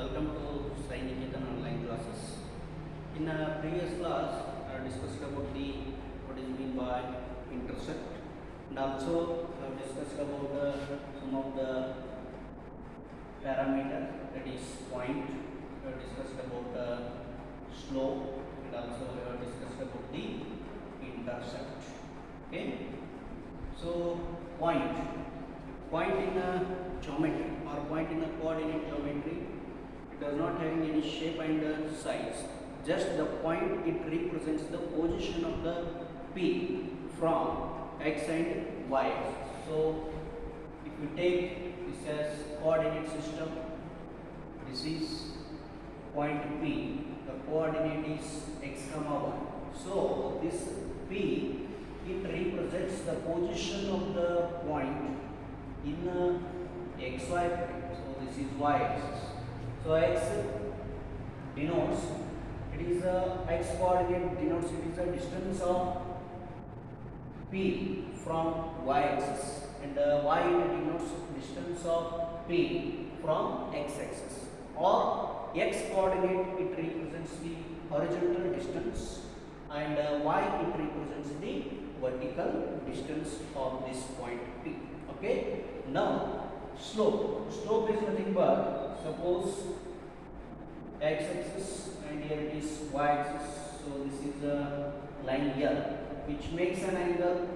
Welcome to Sai Niketan online classes. In a previous class, I discussed about the what is mean by intercept, and also I have discussed about some of the parameter, that is point. We have discussed about slope, and also we have discussed about the intercept. Okay, so point in a geometry or point in a coordinate geometry, it does not having any shape and size. Just the point, it represents the position of the P from x and y. So if you take this as coordinate system, this is point P, the coordinate is x comma y. So this P, it represents the position of the point in xy plane. So this is y axis. So x denotes, it is a x coordinate denotes, it is a distance of P from y axis, and y denotes distance of P from x axis, or x coordinate, it represents the horizontal distance, and y it represents the vertical distance of this point P. Okay, now slope is nothing but, suppose x axis and here it is y axis. So this is a line here which makes an angle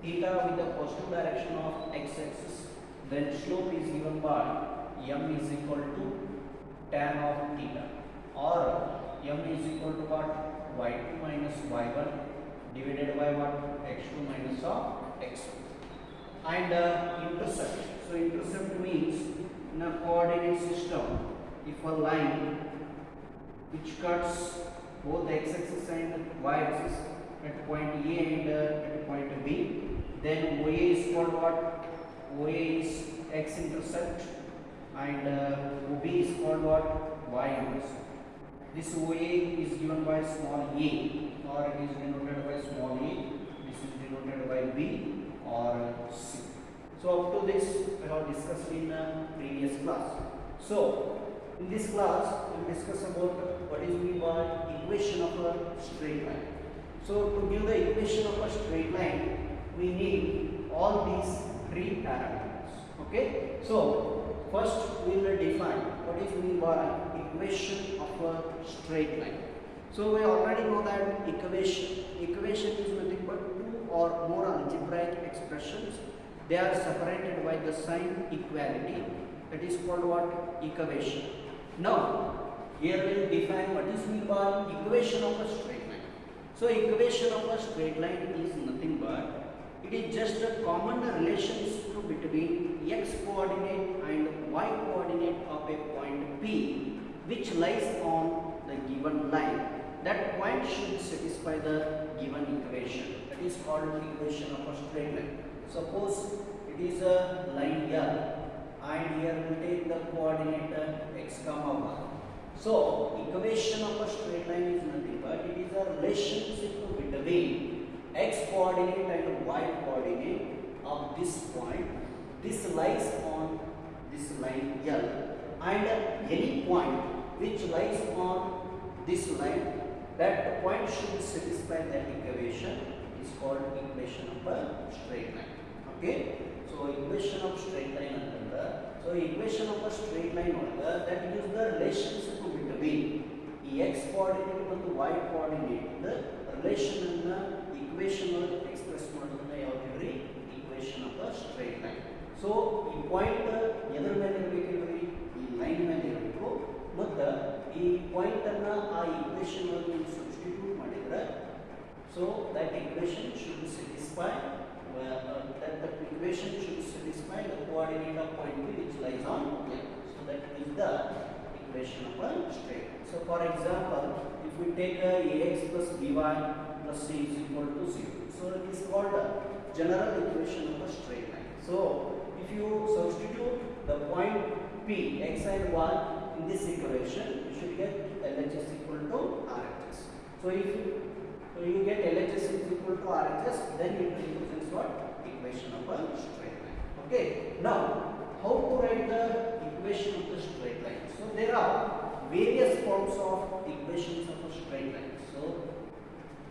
theta with the positive direction of x axis. Then slope is given by m is equal to tan of theta, or m is equal to what, y2 minus y1 divided by what, x2 minus of x1. And intercept. So intercept means in a coordinate system, if a line which cuts both x axis and y axis at point A and at point B, then OA is called what? OA is x intercept, and OB is called what? Y intercept. This OA is given by small a, or it is denoted by small a. This is denoted by B or C. So up to this we have discussed in previous class. So in this class we will discuss about what is meant by equation of a straight line. So to give the equation of a straight line, we need all these three parameters. Okay. So first we will define what is meant by equation of a straight line. So we already know that equation is nothing but two or more algebraic expressions. They are separated by the sign equality. That is called what? Equation. Now here we will define what is meant by equation of a straight line. So equation of a straight line is nothing but, it is just a common relationship between x coordinate and y coordinate of a point P which lies on the given line. That point should satisfy the given equation. That is called equation of a straight line. Suppose it is a line here, and here we take the coordinate x comma y. So equation of a straight line is nothing but, it is a relationship between x coordinate and y coordinate of this point. This lies on this line here, and any point which lies on this line, that point should satisfy that equation. It is called equation of a straight line. Okay. So equation of straight line so equation of a straight line that gives the relationship between the x coordinate and the y coordinate. The relation in the equation express yavriri equation of a straight line. So ಈ point ಎದರ ಮೇಲೆ ಇರಬೇಕಿದ್ರೆ ಈ line ಮೇಲೆ ಇರಬೇಕು, ಮತ್ತು ಈ point ಅನ್ನ ಆ equation ಒಳಗೆ ಸಬ್ಸ್ಟಿಟ್ಯೂಟ್ ಮಾಡಿದ್ರೆ, so that equation should satisfy the coordinate of point P which lies on L. So that is the equation of a straight line. So for example, if we take ax plus by plus c is equal to 0. So it is called a general equation of a straight line. So if you substitute the point P, x and y in this equation, you should get LHS equal to RHS. So if you get LHS is equal to RHS, then it represents what? Equation of a straight line. Okay. Now, how to write the equation of the straight line? So there there are various forms of equations of a straight line. So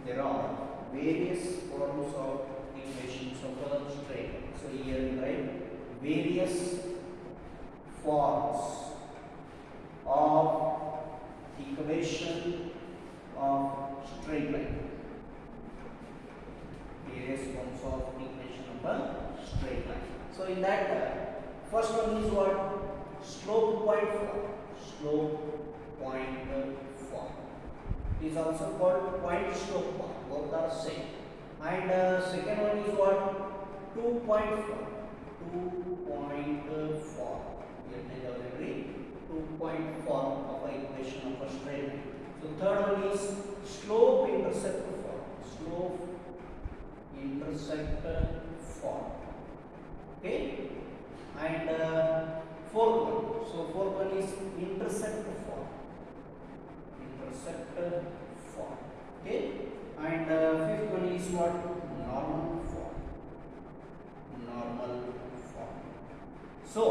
there are various forms of equations of a straight line. So here we write various forms of equation of straight line. Various forms of equation of a straight line. So in that, first one is what? Slope point form. Slope point form is also called point slope form. Both are same. And second one is what? 2-point form. 2-point form. Here is already 2-point form of a equation of a straight line. So third one is slope intercept form. Slope intercept form. Okay. And fourth one. So fourth one is intercept form. Intercept form. Okay. And fifth one is what? Normal form. Normal form. So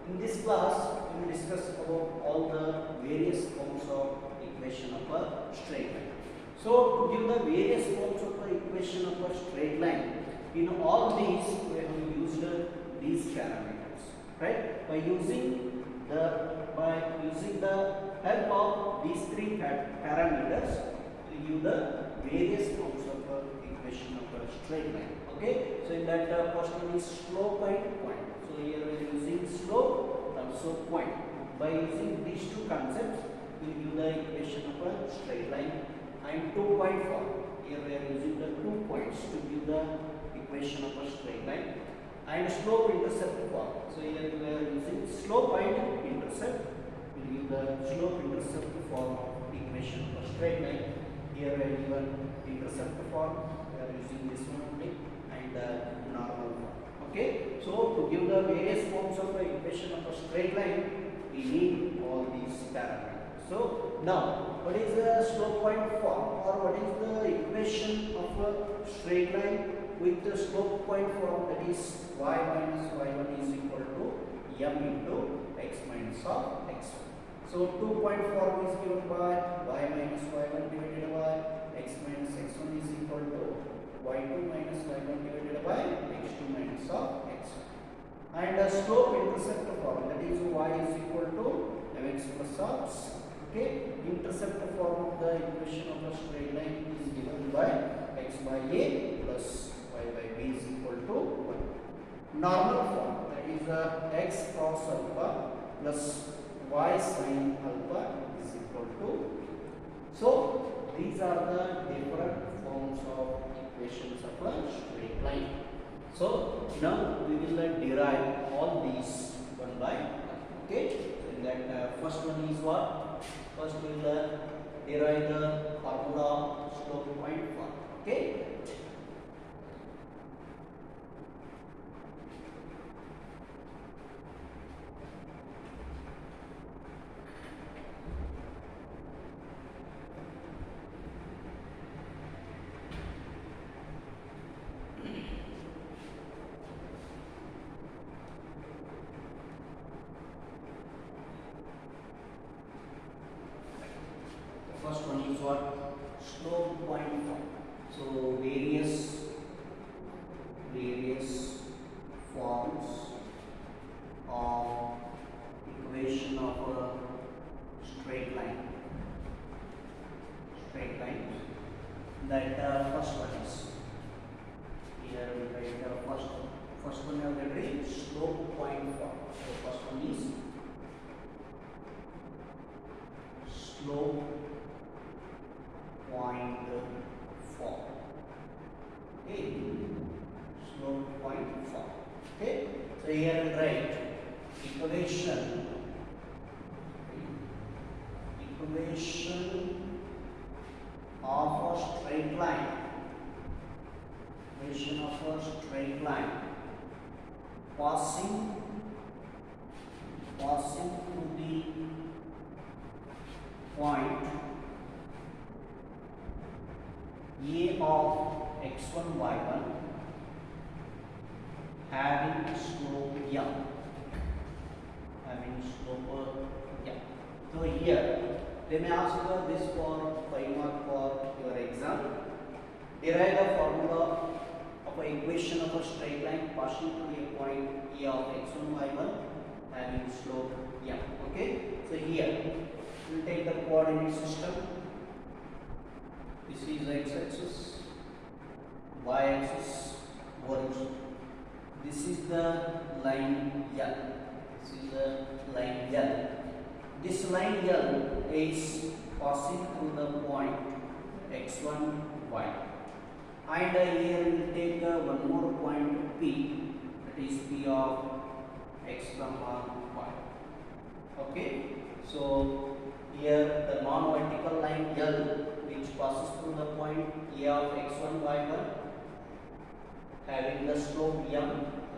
in this class we will discuss about all the various forms of equation of a straight line. So to give the various forms of the equation of a straight line, in all these we have used these parameters, right? By using the help of these three parameters, to give the various forms of the equation of a straight line. Okay, so in that first one is slope and point. So here we are using slope, also point. By using these two concepts, we will give the equation of a straight line. And 2-point form. Here we are using the 2 points to give the equation of a straight line. And slope intercept form. So here we are using slope and intercept. We give the slope intercept form of equation of a straight line. Here we are given intercept form. We are using this one only, and normal form. Okay. So to give the various forms of the equation of a straight line, we need all these parameters. So now, what is the slope point form, or what is the equation of a straight line with the slope point form, that is y minus y1 is equal to m into x minus of x1. So 2-point form is given by y minus y1 divided by x minus x1 is equal to y2 minus y1 divided by x2 minus of x1. And a slope intercept form, that is y is equal to mx plus of c. Okay, intercept form of the equation of a straight line is given by x by a plus y by b is equal to 1. Normal form, that is x cos alpha plus y sin alpha is equal to. So these are the different forms of equations of a straight line. So now we will derive all these one by one. Okay, so in that first one is what? First we will derive the formula of slope point form. Okay. First one is what? Slope point form. So various forms of equation of a straight line. That first one is, here we write the first one have the slope point form. So first one is slope point form. Okay, slope point form. Okay, so here we write equation of a straight line. Equation of a straight line passing through the point A of x1 y1 having slope m. So here they may ask this for 5 mark for your exam. Derive the formula of an equation of a straight line passing through a point A of x1 y1 having slope m. Okay. So here we will take the coordinate system. This is the x-axis, y-axis, horizontal. This is the line L. This is the line L. This line L is passing through the point x1, y. And here we will take one more point P, that is P of x comma y. Okay. So here the non-vertical line L which passes through the point A of x1, y1 having the slope m.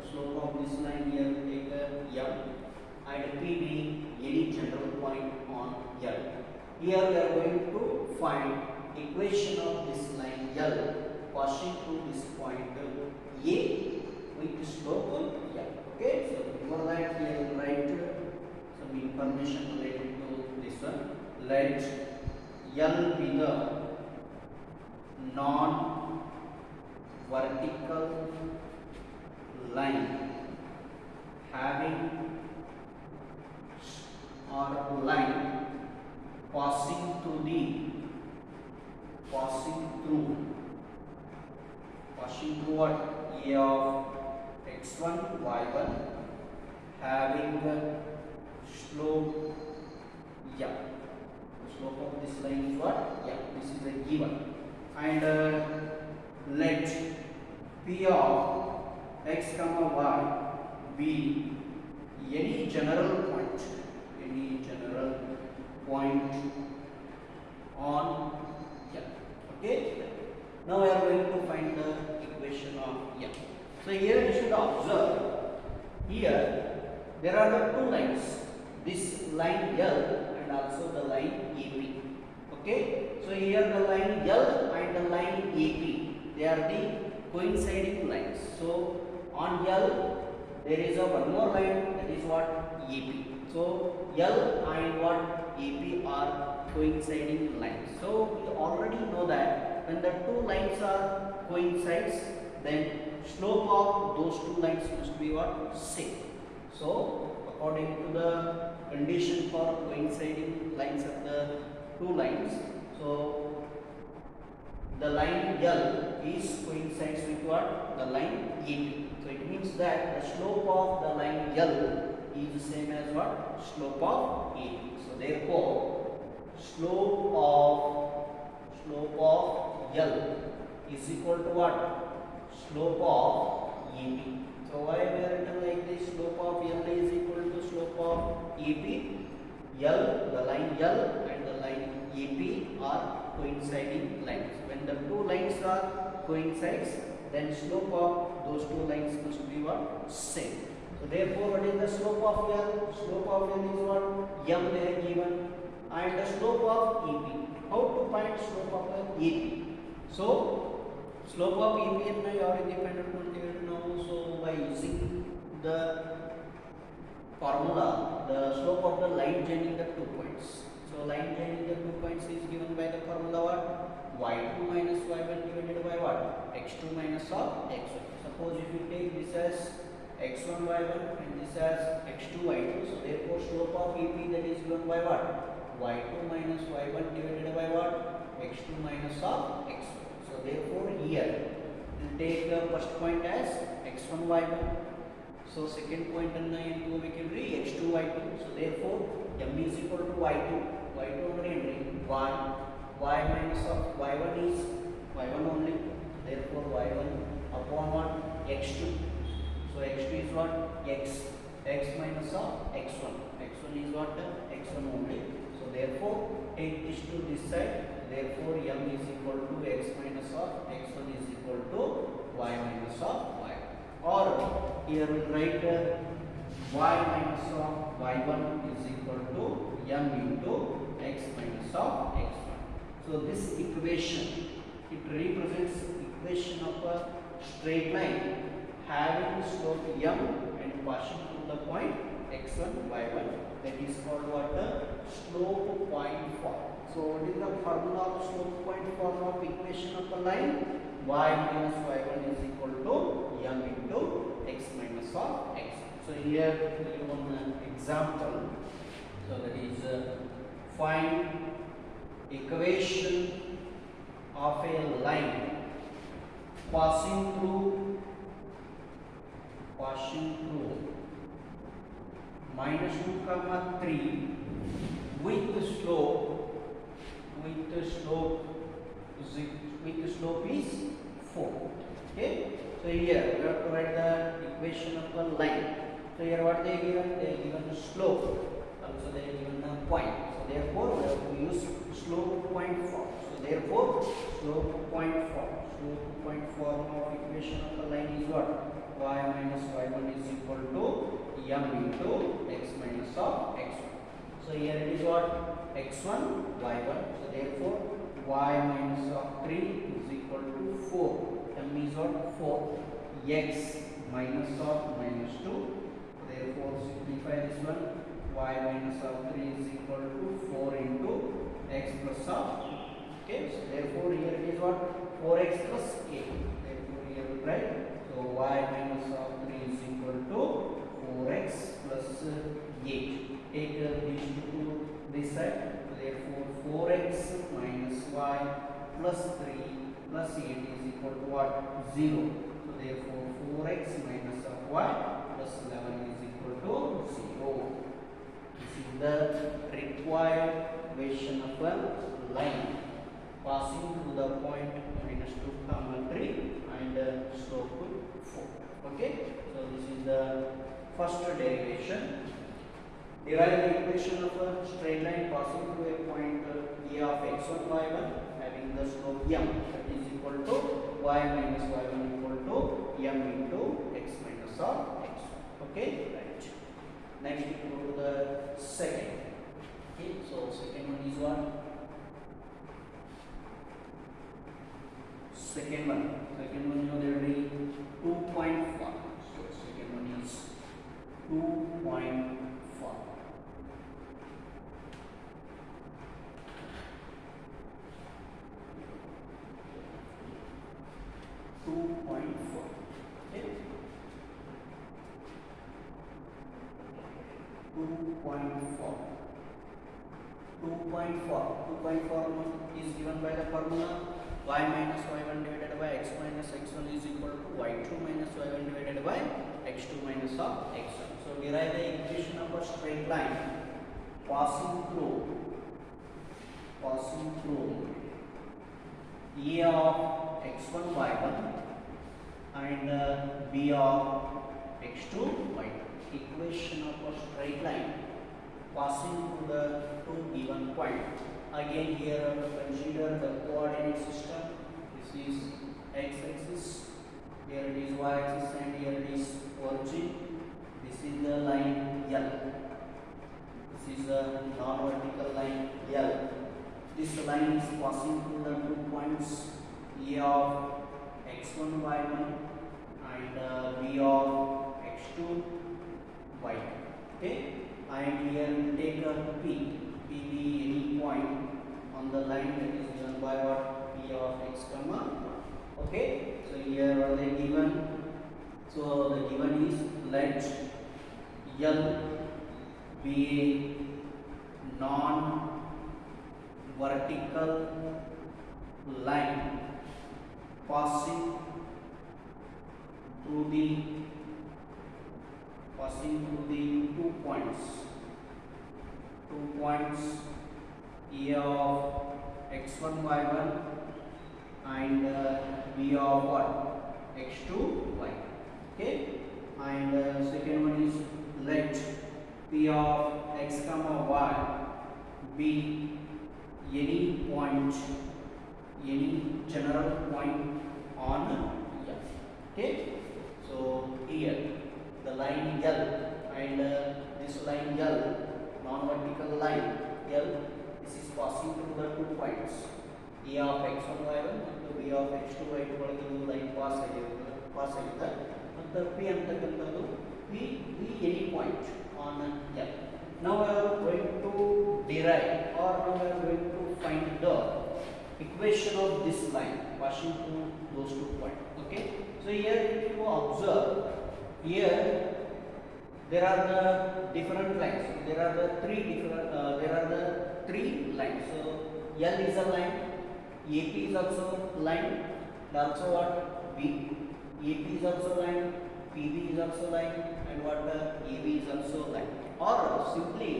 The slope of this line here will take m, and P being any general point on L. Here we are going to find equation of this line L passing through this point A with slope m. Okay, so before that we will write some information related to this one. Let L be the non-vertical line having or line passing through what? A of x1 y1 having the slope m. The slope of this line is what? Yeah, this is a given. And let P of x comma y be any general point on M. Okay. Now we are going to find the equation of M. So here you should observe, here there are the two lines, this line L and also the line AP. Okay. So here the line L and the line AP, they are the coinciding lines. So on L there is a one more line, that is what? AP. So L and what? AP are coinciding lines. So we already know that when the two lines are coincides, then slope of those two lines must be what? Same. So according to the condition for coinciding lines of the two lines, so the line L is coincides with what? The line AP. So it means that the slope of the line L is the same as what? Slope of AP. So therefore, slope of L is equal to what? Slope of AP. So why we are written like this? Slope of L is equal to slope of AP. L, the line L and the line AP are coinciding lines. When the two lines are coincides, then slope of those two lines must be what? Same. So therefore, what is the slope of L? Slope of L is what? M they are given. And the slope of AP. How to find slope of the AP? So slope of AP and my are independent quantity now. So by using the formula, the slope of the line joining the 2 points. So line joining the 2 points is given by the formula what? Y2 minus y1 divided by what? X2 minus of x1. Suppose if you take this as x1 y1 and this as x2 y2, so therefore slope of AP that is given by what? Y2 minus y1 divided by what? X2 minus of x1. So therefore here we will take the first point as x1 y1. So second point and into x2 y2. So therefore m is equal to y2 only y minus of y1 is y1 only. Therefore y1 upon what? X2. So x2 is what? X minus of x1. x1 is what? X1 only. So therefore take this to this side. Therefore m is equal to x minus of x1 is equal to y minus of y. Or here we write y minus of y1 is equal to m into x minus of x1. So this equation, it represents equation of a straight line having slope m and passing through the point x1 y1. That is called what? The slope So what is the formula of slope point form of equation of the line? Y minus y1 is equal to m into x minus of x. So here one example. So that is find equation of a line passing through minus 2 comma 3 with the slope is 4. Okay, so here we have to write the equation of the line. So here what they given? They given the slope, also they given the point. So therefore we have to use slope point form. So therefore slope point form of equation of the line is what? Y minus y1 is equal to m into x minus of x1. So here it is what? x1 y1. So therefore y minus of 3 is equal to 4. M is what? 4. X minus of minus 2. Therefore simplify this one. Y minus of 3 is equal to 4 into x plus of. Okay. So therefore here it is what? 4x plus k. Therefore here we write. So y minus of 3 is equal to 4x plus 8. Take these two to this side. Therefore 4x minus y plus 3 plus 8 is equal to what? 0. So therefore 4x minus of y plus 11 is equal to 0. This is the required equation of a line passing through the point minus 2 comma 3 and slope 4. Okay, so this is the first derivation. Derive the equation of a straight line passing through a point A of x1 y1 having the slope m, that is equal to y minus y1 equal to m into x minus of x1. Okay, right. Next we go to the second. Okay, so second one is what? Second one you know there will be 2.4. So second one is 2.4. 2.4. Okay. 2.4 is given by the formula y minus y1 divided by x minus x1 is equal to y2 minus y1 divided by x2 minus of x1. So derive the equation of a straight line passing through A of x1 y1 and B of x2 y2. Equation of a straight line passing through the two given points. Again here I have to consider the coordinate system. This is x-axis, here it is y-axis, and here it is origin. This is the line L. This is the non-vertical line L. This line is passing through the 2 points A of x1 y1 and B of x2 y2. Okay, and here we take a P be any point on the line that is given by what? P of x comma. Okay, so here what are they given? So the given is let L be a non-vertical line passing through the 2 points A of x1 y1 and B of what? x2 y. Okay, and second one is let P of x comma y be any point, any general point on L. Okay, so here the line L and this line L, non-vertical line L, this is passing through the 2 points A of x1 y1 and B of x2 y2 ಗಳಿಗೆ line pass ಆಗಿದೆ ಮತ್ತು P ಅಂತಕ್ಕಂಥದ್ದು P any point on L. Now we are going to derive or now we are going to find the equation of this line passing through those 2 points. Okay, so here if you observe, here there are the different lines. There are the three lines. So L is a line, AP is also line, and also what B. AP is also line, PB is also line, and what AB is also line. Or simply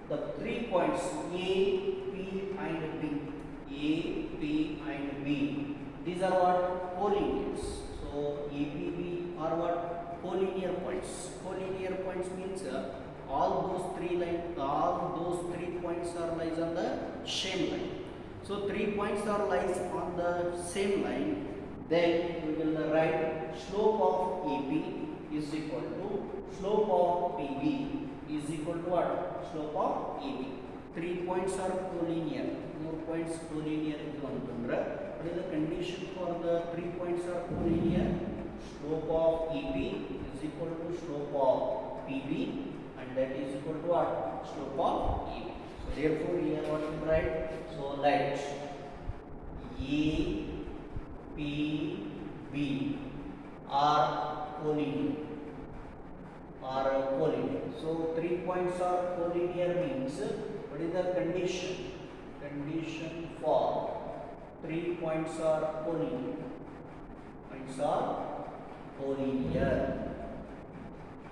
the 3 points A, P, and B. A, P, and B. These are what collinears. So A, P, B are what collinear points. Collinear points means all those three points are lies on the same line. So 3 points are lies on the same line. Then we will write slope of AP is equal to slope of PB is equal to what? Slope of AP. 3 points are collinear. More points collinear is antandre. What is the condition for the 3 points are collinear? Slope of AP is equal to slope of PB, and that is equal to what? Slope of AP. So therefore here what we write? So let A, P, B are collinear. So 3 points are collinear means what is the condition? Condition for 3 points are collinear. Points are collinear.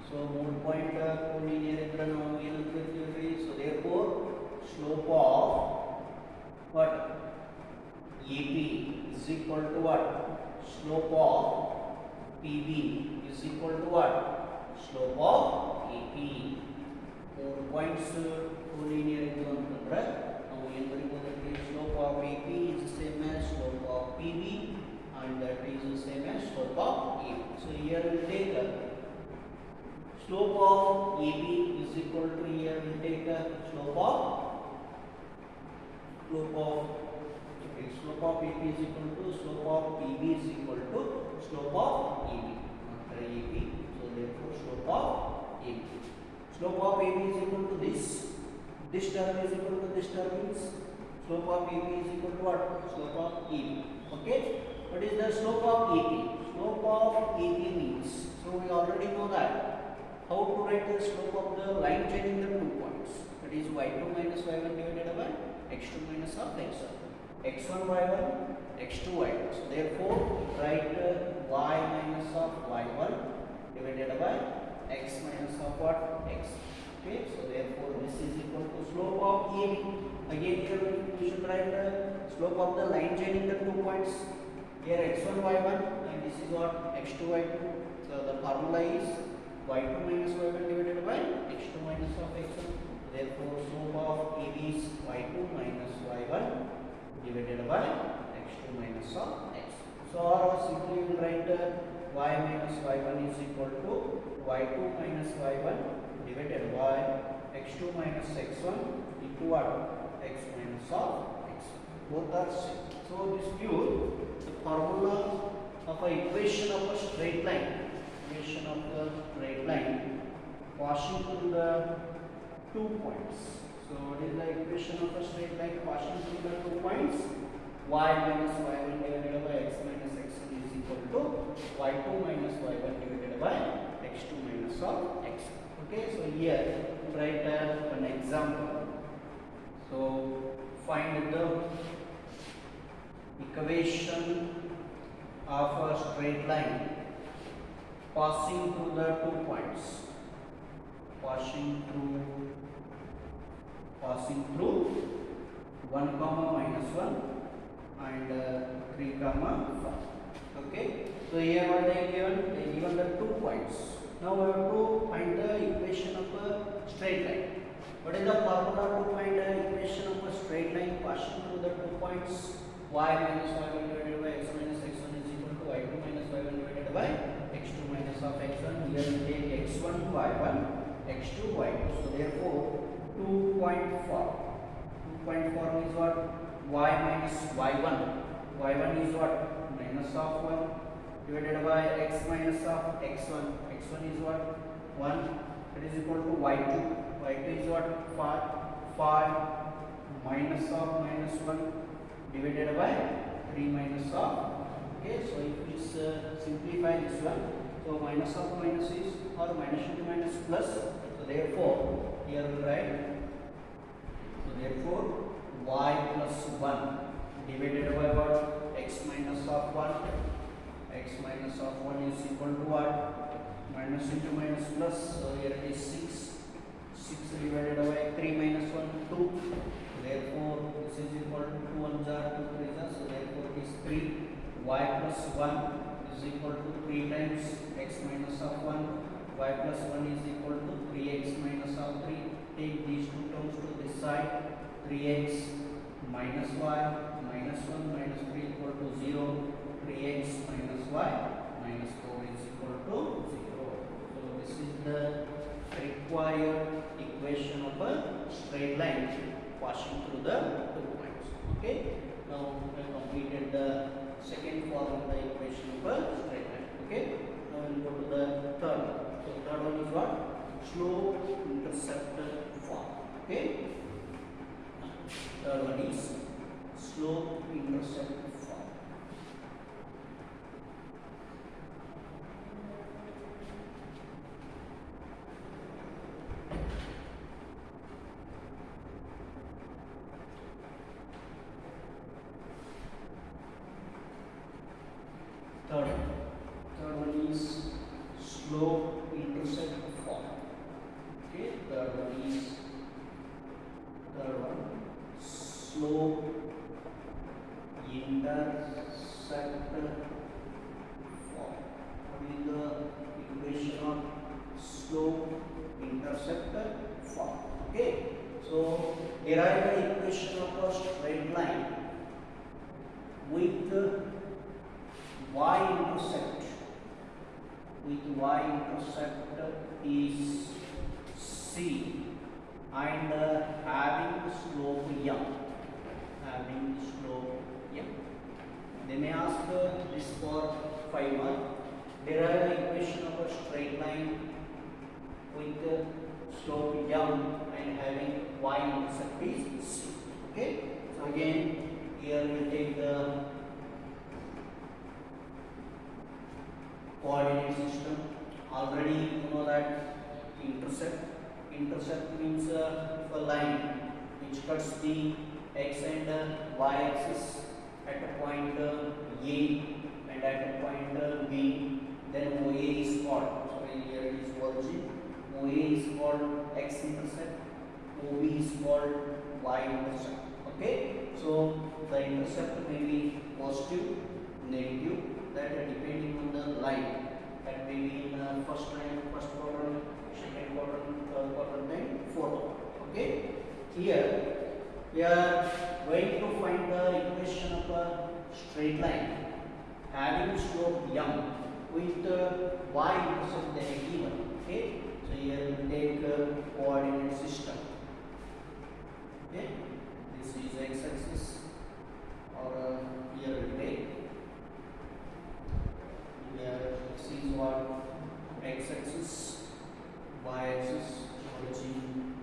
So more point collinear idra ನಾವು ಏನು ಕರಿತೀವಿ? So therefore slope of what? AP is equal to what? Slope of PB is equal to what? Slope of AP. 4 points collinear idu antandre ನಾವು ಏನು ಬರೆಯಬಹುದು? Slope of AP is the same as slope of PB, and that is the same as slope of AP. So here we will take slope of AB is equal to, here we will take slope of AP is equal to slope of PB is equal to slope of AB, not AP. So therefore slope of AB. Slope of AB is equal to this. This term is equal to this term means slope of AB is equal to what? Slope of AB. Okay. What is the slope of AP? Slope of AP means, so we already know that how to write the slope of the line joining the 2 points. That is y2 minus y1 divided by x2 minus of x1. x1 y1, x2 y2. So therefore write y minus of y1 divided by x minus of what? X. Okay. So therefore this is equal to slope of AB. Again here we should write the slope of the line joining the 2 points. Here x1 y1 and this is what? x2 y2. So the formula is y2 minus y1 divided by x2 minus of x1. Therefore slope of AB is y2 minus y1 divided by x2 minus of x. So or simply we will write y minus y1 is equal to y2 minus y1 divided by x2 minus x1 into what? X minus of x. Both are same. So this gives the formula of a equation of a straight line. Equation of the straight line passing through the 2 points. So what is the equation of a straight line passing through the 2 points? Y minus y1 divided by x minus x1 is equal to y2 minus y1 divided by x2 minus of x. Okay, so here write an example. So find the equation of a straight line passing through the 2 points. Passing through 1 comma minus 1 and 3 comma 5. Okay, so here what they given? They given the 2 points. Now we have to find the equation of a straight line. What is the formula to find the equation of a straight line passing through the 2 points? Y minus y1 divided by x minus x1 is equal to y2 minus y1 divided by x2 minus of x1. Here we take x1 y1, x2 y2. So therefore 2.4 means what? Y minus y1. Y1 is what? Minus of 1 divided by x minus of x1. x1 is what? 1. It is equal to y2. y2 is what? 5 minus of minus 1 divided by 3 minus of. Okay, so if we simplify this one, so minus of minus is, or minus into minus plus, so therefore here we write, so therefore y plus 1 divided by what? X minus of 1. X minus of 1 is equal to what? Minus into minus plus, so here it is 6. 6 divided by 3 minus 1, 2. Therefore this is equal to 2 1s are 2 3s are, so therefore it is 3. Y plus 1 is equal to 3 times x minus of 1. Y plus 1 is equal to 3x minus of 3. Take these two terms to this side. 3x minus y minus 1 minus 3 equal to 0. 3x minus y minus 4 is equal to 0. So this is the required equation of a straight line passing through the 2 points. Okay. Now we have completed the second form of the equation of a straight line. Okay. Now we will go to the third. So third one is what? Slope intercept form. Okay. Third one is slope intercept form. Third one is slope intercept form. Okay, third one slope intercept form. What is the equation of slope intercept form? Okay, so derive the equation of a straight line with y-intercept is c and having slope m. They may ask this for 5 mark. Derive the equation of a straight line with slope m and having y-intercept is c. Okay, so again here we take the coordinate system. Already you know that intercept means a line which cuts the x and y axis at a point A and at a point B. Then OA is called, sorry here it is origin, OA is called x intercept, OB is called y intercept. Okay, so the intercept may be positive, negative, that depending on the line, that may be in first line, first quadrant, second quadrant, third quadrant and fourth quadrant. Okay, here we are going to find the equation of a straight line having slope m with y-intercept that is given. Okay, so here we take coordinate system. Okay, this is x-axis, or here we take. This is what? X-axis, y-axis, origin.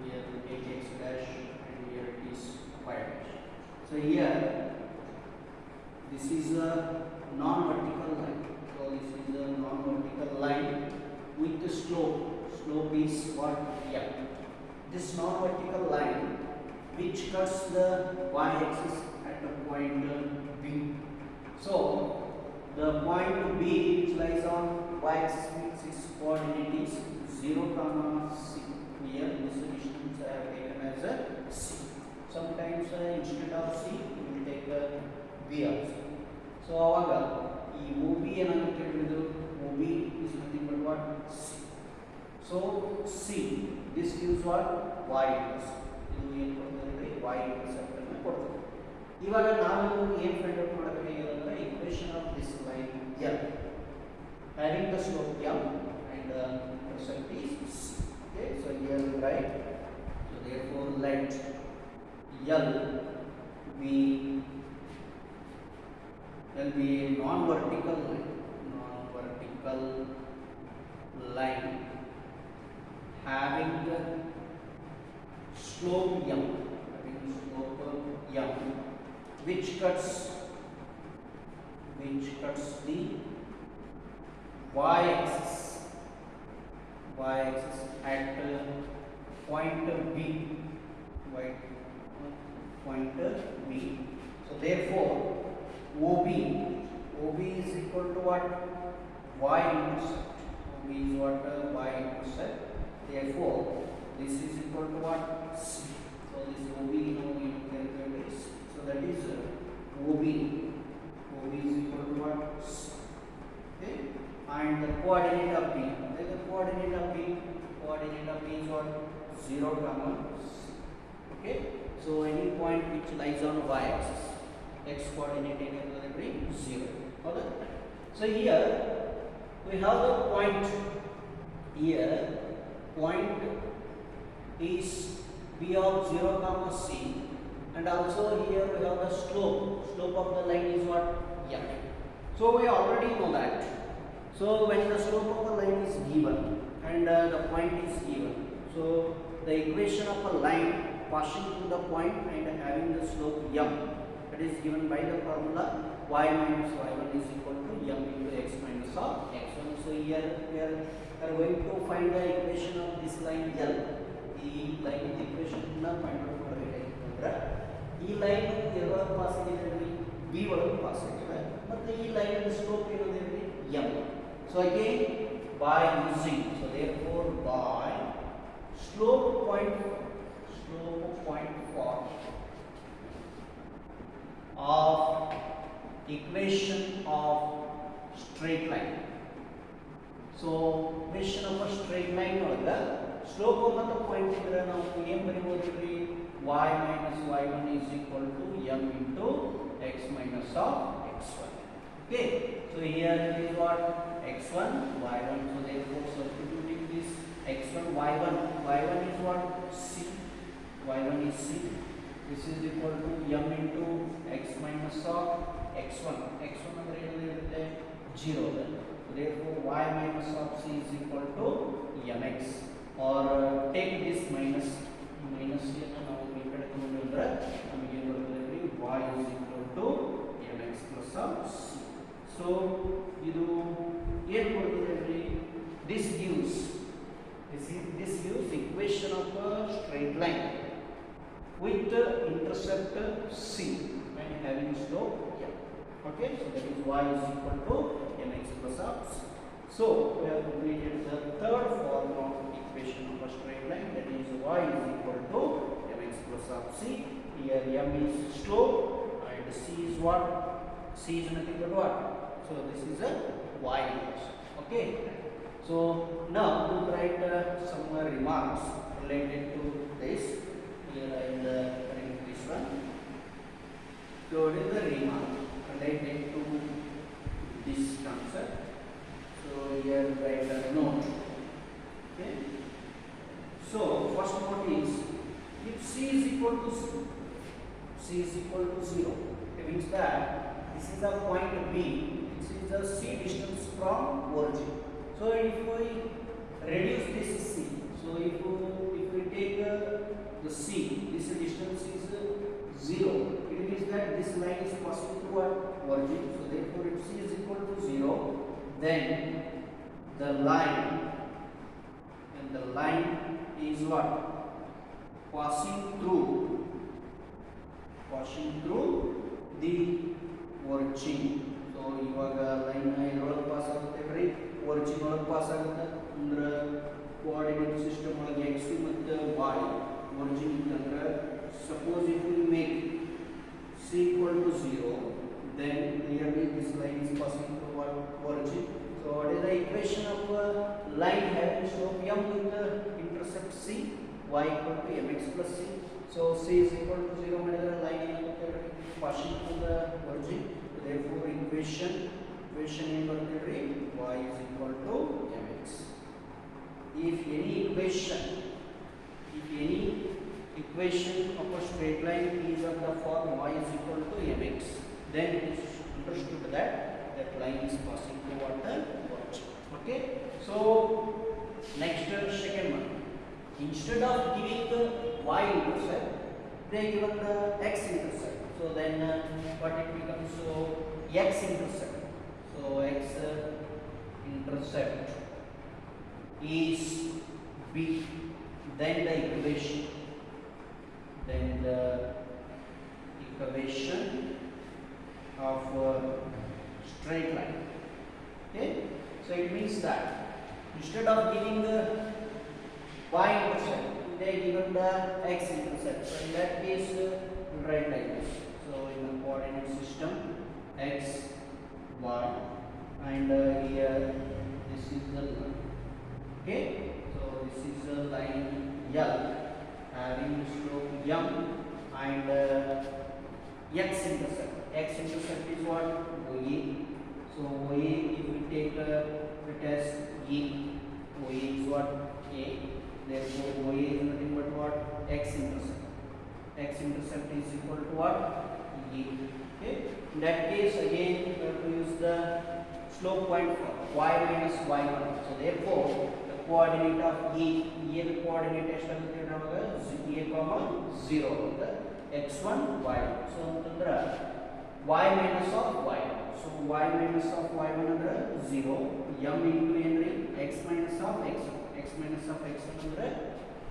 Here we take x dash, and here it is y dash. So here, this is a non-vertical line. So this is a non-vertical line with the slope. Slope is what? M. This non-vertical line which cuts the y-axis at the point B. So the point B which lies on y-axis means its coordinate is 0, c. Here this distance I have taken as a c. Sometimes instead of c we will take b also. So aವಾಗ ಈ OB ಏನಂತ ಹೇಳಿದ್ರು, OB is nothing but what? C. So C, this gives what? y-intercept. ಇದು ಏನು ಕೊಡ್ತದೆ? y-intercept ಅನ್ನು ಕೊಡ್ತದೆ. ಇವಾಗ ನಾವು ಏನು ಫೈಂಡ್ ಔಟ್ ಮಾಡಬೇಕಾಗಿರೋದ್ರೆ equation of this line L having the slope m and the intercept is c. Okay, so here we write, so therefore let L be a non-vertical line having the slope m, having slope which cuts the y-axis at point B, point B. So therefore OB is equal to what? Y-intercept. OB is what? Y-intercept. Therefore this is equal to what? C. So this OB now we calculate this. So that is OB is equal to what? C. Okay. And the coordinate of B. The coordinate of B is what? 0, C. Okay. So any point which lies on y-axis, x coordinate will be 0. Okay. So here we have the point. Here point is B of 0, C, and also here we have the slope of the line is what? M. So we already know that. So when the slope of the line is given and the point is given, so the equation of a line passing through the point and having the slope m, that is given by the formula y minus y1 is equal to m into x minus of x1. So here we are going to find the equation of this line L. The line equation find out ಮಾಡಬೇಕಾಗಿತ್ತು. ಈ line ಎಲ್ಲರ pass ಆಗಿದ್ರೆ b ಒಳಗೆ pass ಆಗಿದೆ ಮತ್ತು ಈ line slope ಏನಿದೆ m. So again by using, so therefore by slope point form of equation of straight line. So equation of a straight line ಒಳಗೆ slope of the point ಇದ್ರೆ ನಾವು ಏನು ಬರೆಯಬಹುದು? y minus y1 is equal to m into x minus of x1. Okay, so here it is what? x1 y1. So therefore substituting this x1 y1 is what? C. y1 is C. This is equal to m into x minus of x1 ಅಂದ್ರೆ ಏನಿರುತ್ತೆ? 0. So therefore y minus of C is equal to mx, or take this minus ಅನ್ನು ನಾವು ಈ ಕಡೆ ತಗೊಂಡ್ರೆ ನಮಗೆ ಏನು ಬರ್ತದೆ? y is equal to mx plus of C. So ಇದು ಏನು ಕೊಡ್ತಿದೆ? This gives equation of a straight line with intercept C and having slope m. Okay, so that is y is equal to mx plus of C. So we have completed the third form of equation of a straight line, that is y is equal to mx plus of C. Here m is slope and C is what? C is nothing but what? So this is a y inverse. Okay. So now to write some remarks related to this. Here I am writing this one. So what is the remark related to this concept? So here write a note. Okay. So first note is, if C is equal to 0, it means that this is a point B. This is the C distance from origin. So if we reduce this C, so if we take the C, this distance is 0. It means that this line is passing through our origin. So therefore, if C is equal to 0, then the line is what? Passing through the origin. So ಇವಾಗ line ಇದರೊಳಗೆ pass ಆಗುತ್ತೆ ರೀ, origin ಒಳಗೆ pass ಆಗುತ್ತೆ ಅಂದ್ರೆ coordinate system ಒಳಗೆ x ಮತ್ತು y origin ಇತ್ತಂದ್ರೆ, suppose if we make C equal to 0, then clearly this line is passing through what? Origin. So what is the equation of line having slope m with the intercept C? Y equal to mx plus C. So C is equal to 0 ಮಾಡಿದ್ರೆ line ಏನಾಗುತ್ತೆ? Passing through the origin. Therefore equation ಏನು ಬರ್ತದೆ? Y is equal to mx. If any equation of a straight line is of the form y is equal to mx, then it is understood that line is passing through what? The origin. Okay. So next second one, instead of giving the y intercept, they given the x intercept. So then what it becomes? So x intercept. So x intercept is b. Then the equation. Then the equation of straight line. Okay. So it means that instead of giving the y intercept, they given the x intercept. So in that case, we'll write like this. So in the coordinate system, x, y, and here this is the line. Okay. So this is the line L having slope m and x intercept. X intercept is what? OA. So OA, if we take it as E, OA is what? A. Therefore, OA is nothing but what? X intercept. X intercept is equal to what? E. Okay. In that case, again, we have to use the slope point for y minus y1. So therefore, the coordinate of E, the coordinate is A comma 0. The x1, y1. So y minus of y1. So y minus of y1 under 0. M into Henry x minus of x1. X minus of x1 under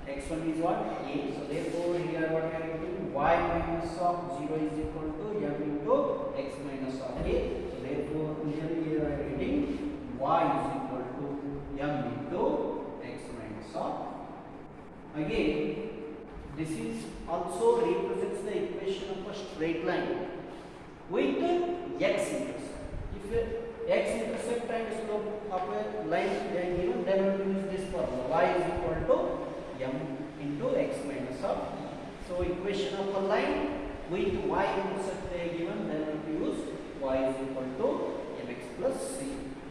x1 is what? A. So therefore here what we are getting? Y minus of 0 is equal to m into x minus of a. So therefore here we are getting y is equal to m into x minus of. Again, this is also represents the equation of a straight line with x intercept. If x intercept and slope of a line is given, then we will use this formula. Y is equal to m into x minus of e. So equation of a line with y intercept they given, then we will use y is equal to mx plus c.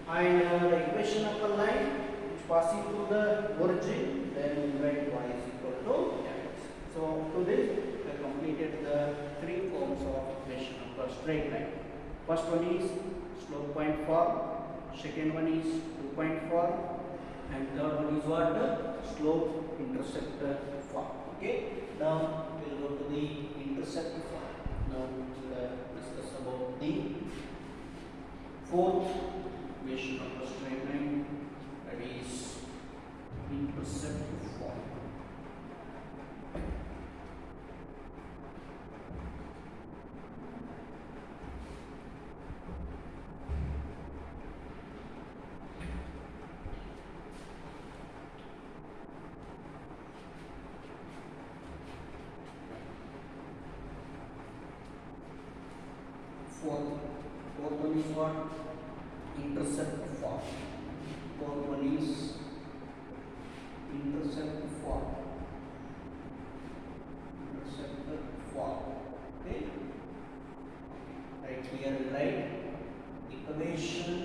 And the equation of a line which passing through the origin, then we will write y is equal to mx. So to this we have completed the three forms of equation of a straight line. First one is slope point form, second one is 2-point form, and third one is what? Slope intercept form. Okay. Now we will go to the intercept form. Now we will discuss about the fourth equation of a straight line, that is intercept form. Fourth one is what? Intercept form. Fourth one is intercept form. Intercept form. Okay. Right here we write equation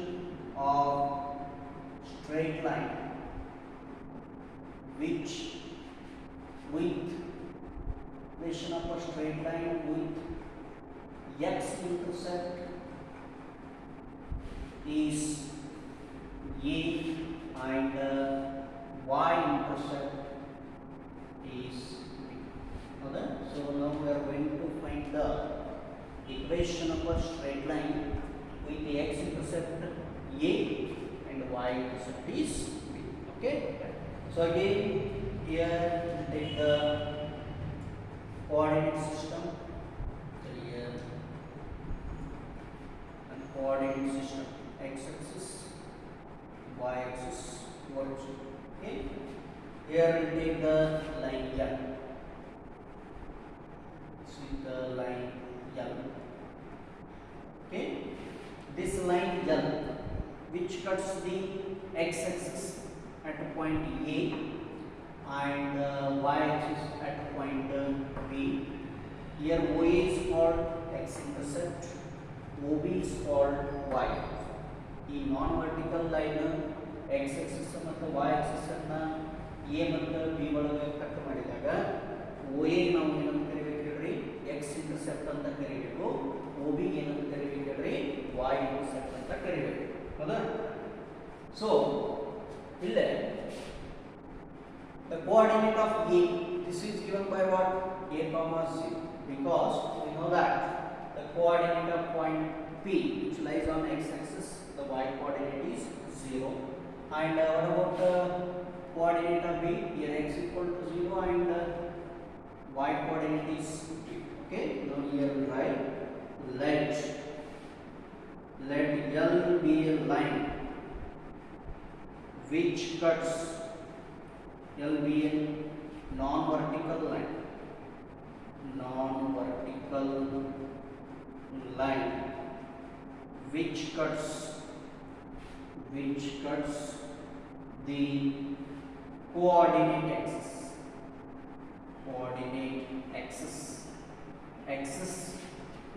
of straight line which with equation of a straight line with x intercept is a and y intercept is b. Okay? So now we are going to find the equation of a straight line with the x intercept a and y intercept is b. Okay? So again here we take the coordinate system. Coordinate system, x-axis, y-axis, origin. Okay. Here we take the line L. This is the line L. Okay. This line L, which cuts the x-axis at a point A and y-axis at a point B. Here OA is called x-intercept. OB is called y. ಈ ನಾನ್ vertical line x Axis ಮತ್ತು y Axis ಅನ್ನ a ಮತ್ತು b ಒಳಗೆ cut ಮಾಡಿದಾಗ OA ನಾವು ಏನಂತ ಕರಿಬೇಕು ಹೇಳ್ರಿ x ಇಂಟರ್ಸೆಪ್ಟ್ ಅಂತ ಕರಿಬೇಕು, OB ಏನಂತ ಕರಿಬೇಕು ಹೇಳ್ರಿ y ಇಂಟರ್ಸೆಪ್ಟ್ ಅಂತ ಕರಿಬೇಕು. ಹೌದಾ? ಸೊ ಇಲ್ಲೇ the coordinate of A this is given by what? A comma 0, because we know that the coordinate of point P, which lies on x-axis, the y coordinate is 0, and what about the coordinate of B? Here x equal to 0 and y coordinate is 2. Okay, now here we write let L be a line which cuts, L be a non-vertical line which cuts the coordinate axis, AX,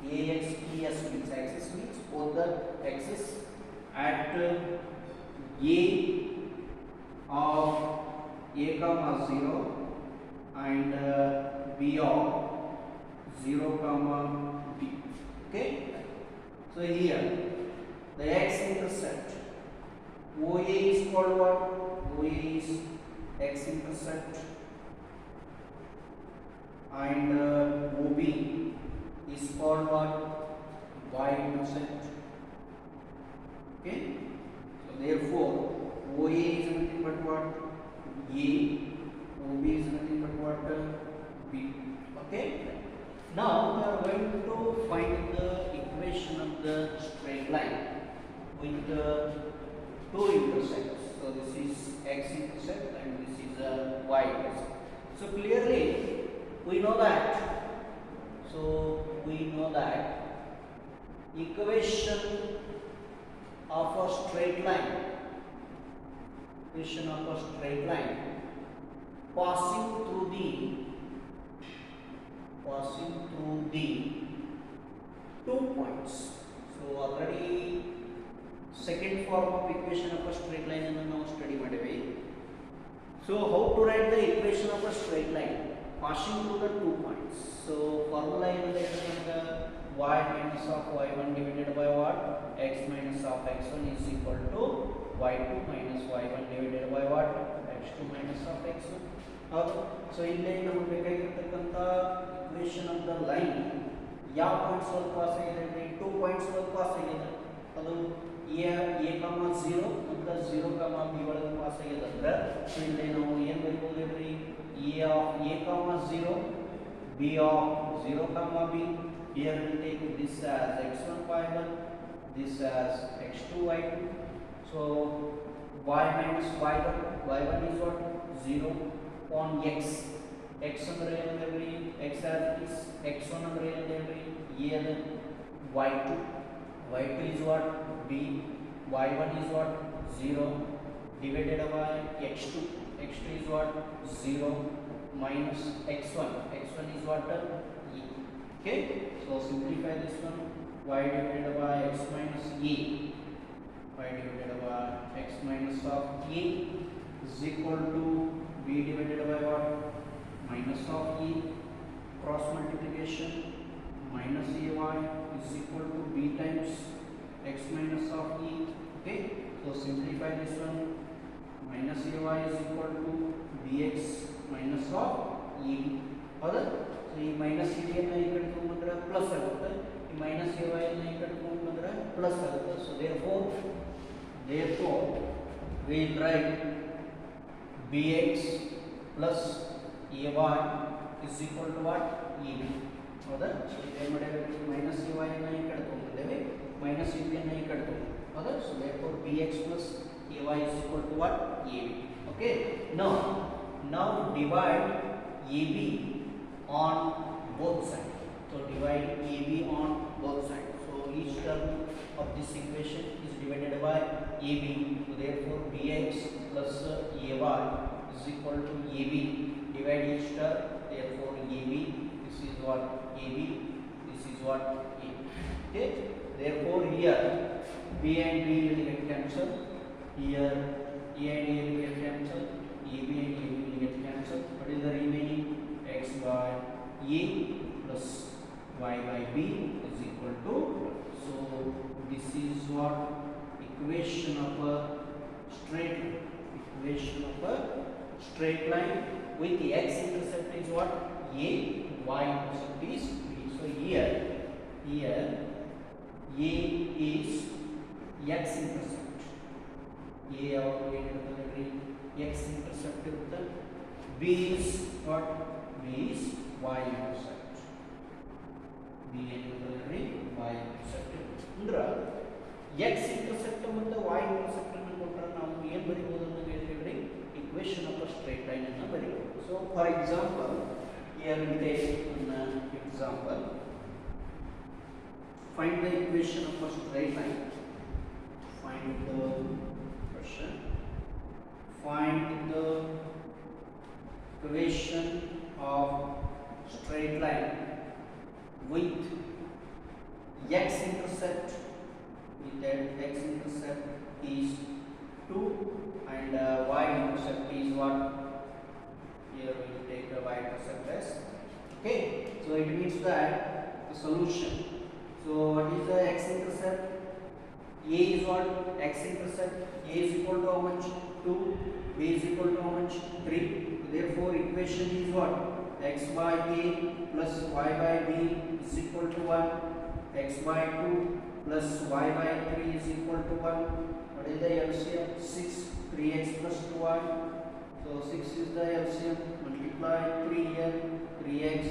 PS means axis means both the axis at A of A comma 0 and B of 0 comma B. Okay, so here the x-intercept OA is called what? OA is x-intercept and OB is called what? Y-intercept. Okay, so therefore OA is nothing but what? A, OB is nothing but what? B. Okay, now we are going to find the equation of the straight line with the two intersects. So this is x-intercept and this is a y-intercept. So clearly we know that. Equation of a straight line passing through the 2 points. So already second form of equation of a straight line is now study ಮಾಡಿವೆ. So how to write the equation of a straight line passing through the 2 points? So formula ಏನಿದೆ ಅಂದ್ರೆ y minus of y1 divided by what? X minus of x1 is equal to y2 minus y1 divided by what? x2 minus of x1. So ಇಲ್ಲಿ ನಮಗೆ ಬೇಕಾಗಿರತಕ್ಕಂತ equation of the line ಯಾವ points ವರೆಗೆ pass ಆಗಿದೆ ಅಂದ್ರೆ 2 points ವರೆಗೆ pass ಆಗಿದೆ. ಅದು a comma 0 ಮತ್ತು 0 comma b ಒಳಗೆ ಪಾಸ್ ಆಗಿದೆ ಅಂದ್ರೆ ಸೊ ಇಲ್ಲಿ ನಾವು ಏನು ಬರೆಯಬಹುದು ಅಂದ್ರೆ a of a comma 0, b of 0 comma b. Here we will take this as x1 y1, this as x2 y2. So y minus y1 is what? 0 on x. X under x as it is, x1 under a and y2 is what? B, y1 is what? 0 divided by x2 is what? 0 minus x1 is what? E. Okay, so simplify this one. Y divided by x minus e, y divided by x minus of e is equal to b divided by what? Minus of e. Cross multiplication, minus ay is equal to b times x minus of e. Okay, so simplify this one. Minus ay is equal to bx minus of eb. ಹೌದಾ? So ಈ minus eb ಅನ್ನು ಈ ಕಡೆ ತಗೊಂಡ್ರೆ plus ಆಗುತ್ತೆ, ಈ minus ay ಅನ್ನು ಈ ಕಡೆ ತಗೊಂಡ್ರೆ ಪ್ಲಸ್ ಆಗುತ್ತೆ. So therefore we will write bx plus ay is equal to what? eb. ಹೌದಾ? ಸೊ ಏನು ಮಾಡಬೇಕು? ಮೈನಸ್ ay ಅನ್ನು ಈ ಕಡೆ ತಗೊಂಡಿದ್ದೇವೆ, ಮೈನಸ್ eb ಅನ್ನು ಈ ಕಡೆ ತಗೊಂಡು. ಹೌದಾ? So therefore bx plus ay is equal to what? eb. Okay, now divide ab on both sides. So divide ab on both sides. So each term of this equation is divided by ab. So therefore bx plus ay is equal to ab. Divide each term. Therefore ab, this is what? ab, this is what? ab. Okay, therefore here b and b will get cancelled. Here a and a will get cancelled. ab and ab will get cancelled. What is the remaining? X by a plus y by b is equal to, so this is what? Equation of a straight line. Equation of a straight line with the x-intercept is what? A, y-intercept is B. So here A is x-intercept. A or x-intercept irutte. B is what? B is y-intercept. B enugadalli y-intercept andra x-intercept ಮತ್ತು y-intercept ಅನ್ನು ಕೊಟ್ಟರೆ ನಾವು ಏನು ಬರೀಬಹುದು ಅಂತ ಹೇಳಿದ್ರೆ equation of a straight line ಅನ್ನು ಬರೀಬಹುದು. So for example, here we take an example. Find the equation of a straight line. Find the question. Find the equation of straight line with x-intercept. With that x-intercept is 2 and y-intercept is what? Here we will take the y-intercept as. Okay, so it means that the solution. So what is the x-intercept? A is what? X-intercept. A is equal to how much? 2. B is equal to how much? 3. Therefore equation is what? X by A plus y by B is equal to 1. X by 2 plus y by 3 is equal to 1. What is the LCM? 6. 3x plus 2y. So 6 is the LCM. Multiply 3 here. 3x